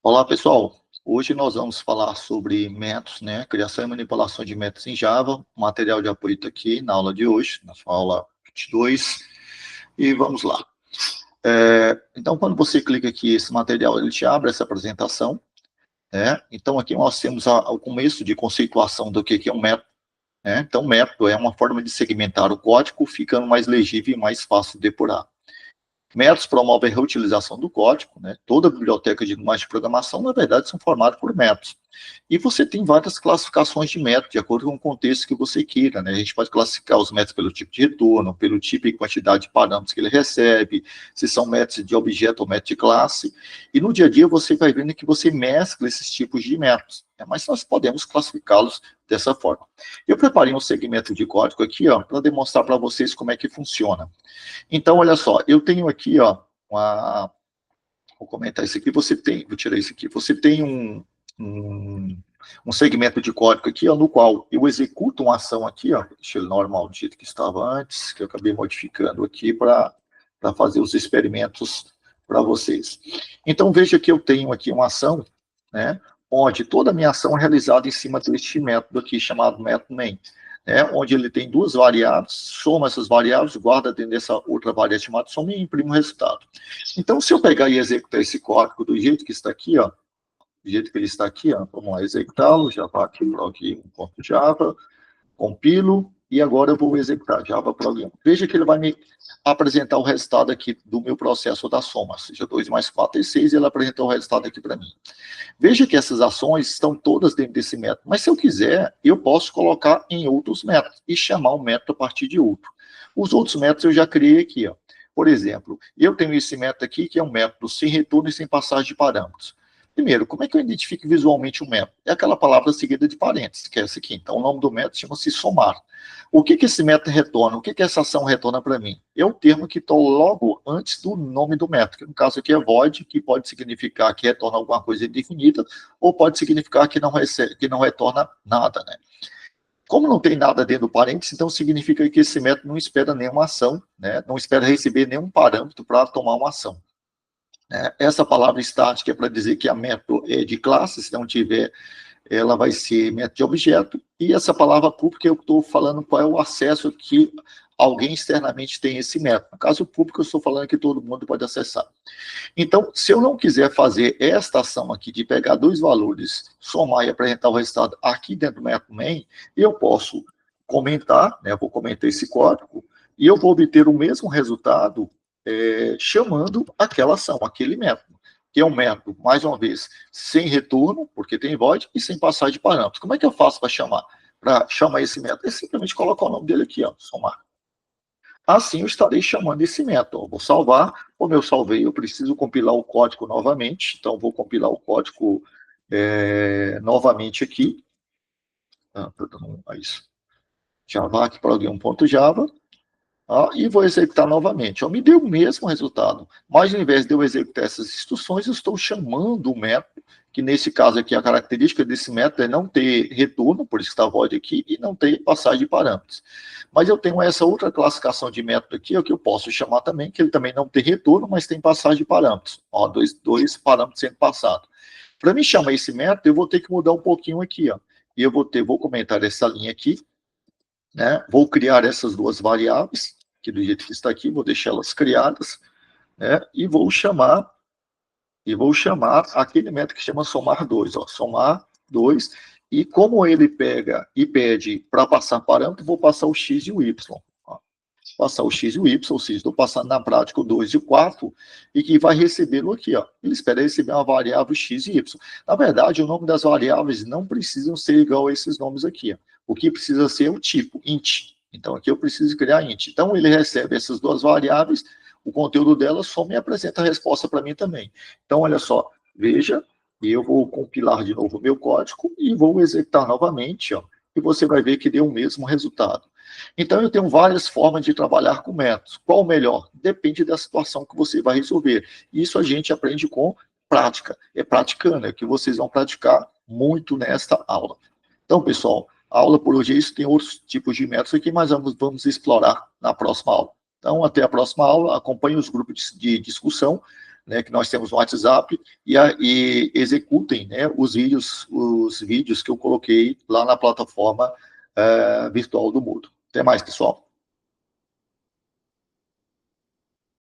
Olá, pessoal. Hoje nós vamos falar sobre métodos, né? Criação e manipulação de métodos em Java. O material de apoio está aqui na aula de hoje, na sua aula 22. E vamos lá. Então, quando você clica aqui, esse material, ele te abre essa apresentação, né? Então, aqui nós temos o começo de conceituação do que é um método, né? Então, método é uma forma de segmentar o código, ficando mais legível e mais fácil de depurar. Métodos promovem a reutilização do código, né? Toda a biblioteca de linguagem de programação, na verdade, são formadas por métodos. E você tem várias classificações de métodos, de acordo com o contexto que você queira, né? A gente pode classificar os métodos pelo tipo de retorno, pelo tipo e quantidade de parâmetros que ele recebe, se são métodos de objeto ou método de classe. E no dia a dia você vai vendo que você mescla esses tipos de métodos, né? Mas nós podemos classificá-los dessa forma. Eu preparei um segmento de código aqui, ó, para demonstrar para vocês como é que funciona. Então, olha só, eu tenho aqui, ó, vou comentar isso aqui, vou tirar isso aqui, você tem um segmento de código aqui, ó, no qual eu executo uma ação aqui, ó, deixa ele normal do jeito que estava antes, que eu acabei modificando aqui para fazer os experimentos para vocês. Então, veja que eu tenho aqui uma ação, né, onde toda a minha ação é realizada em cima deste método aqui, chamado método main, né, onde ele tem duas variáveis, soma essas variáveis, guarda dentro dessa outra variável chamada soma e imprime o resultado. Então, se eu pegar e executar esse código do jeito que está aqui, ó, do jeito que ele está aqui, ó, vamos lá executá-lo, Java aqui, prog1.java, compilo, e agora eu vou executar Java prog1. Veja que ele vai me apresentar o resultado aqui do meu processo da soma, ou seja, 2 mais 4 é 6, e ele apresentou o resultado aqui para mim. Veja que essas ações estão todas dentro desse método, mas se eu quiser, eu posso colocar em outros métodos e chamar um método a partir de outro. Os outros métodos eu já criei aqui, ó. Por exemplo, eu tenho esse método aqui, que é um método sem retorno e sem passagem de parâmetros. Primeiro, como é que eu identifico visualmente um método? É aquela palavra seguida de parênteses, que é essa aqui. Então, o nome do método chama-se somar. O que esse método retorna? O que essa ação retorna para mim? É o termo que está logo antes do nome do método, que no caso aqui é void, que pode significar que retorna alguma coisa indefinida, ou pode significar que não retorna nada, né? Como não tem nada dentro do parênteses, então significa que esse método não espera nenhuma ação, né? Não espera receber nenhum parâmetro para tomar uma ação. Essa palavra estática é para dizer que a método é de classe, se não tiver, ela vai ser método de objeto, e essa palavra pública eu estou falando qual é o acesso que alguém externamente tem esse método. No caso público, eu estou falando que todo mundo pode acessar. Então, se eu não quiser fazer esta ação aqui de pegar dois valores, somar e apresentar o resultado aqui dentro do método main, eu posso comentar, né, eu vou comentar esse código, e eu vou obter o mesmo resultado chamando aquela ação, aquele método, que é um método, mais uma vez, sem retorno, porque tem void, e sem passagem de parâmetros. Como é que eu faço para chamar? Para chamar esse método? É simplesmente colocar o nome dele aqui, ó, somar. Assim eu estarei chamando esse método. Eu vou salvar, como eu salvei, eu preciso compilar o código novamente, então vou compilar o código novamente aqui. Isso. Java aqui, prog1.java. E vou executar novamente. Me deu o mesmo resultado, mas ao invés de eu executar essas instruções, eu estou chamando o método, que nesse caso aqui, a característica desse método é não ter retorno, por isso que está void aqui, e não ter passagem de parâmetros. Mas eu tenho essa outra classificação de método aqui, que eu posso chamar também, que ele também não tem retorno, mas tem passagem de parâmetros. Dois parâmetros sendo passados. Para me chamar esse método, eu vou ter que mudar um pouquinho aqui, e eu vou comentar essa linha aqui, né? Vou criar essas duas variáveis, que do jeito que está aqui, vou deixá-las criadas, né? E vou chamar aquele método que chama somar 2, somar 2, e como ele pega e pede para passar parâmetro, vou passar o x e o y. Passar o x e o y, ou seja, estou passando na prática o 2 e o 4, e que vai recebê-lo aqui, Ele espera receber uma variável x e y. Na verdade, o nome das variáveis não precisam ser igual a esses nomes aqui, O que precisa ser o tipo, int. Então, aqui eu preciso criar int. Então, ele recebe essas duas variáveis, o conteúdo delas soma e apresenta a resposta para mim também. Então, olha só, veja, eu vou compilar de novo o meu código e vou executar novamente, e você vai ver que deu o mesmo resultado. Então, eu tenho várias formas de trabalhar com métodos. Qual o melhor? Depende da situação que você vai resolver. Isso a gente aprende com prática. É praticando, é que vocês vão praticar muito nesta aula. Então, pessoal, a aula por hoje é isso. Tem outros tipos de métodos aqui, mas vamos explorar na próxima aula. Então, até a próxima aula. Acompanhe os grupos de discussão né, que nós temos no WhatsApp, e executem, né, os vídeos que eu coloquei lá na plataforma virtual do Moodle. Até mais, pessoal.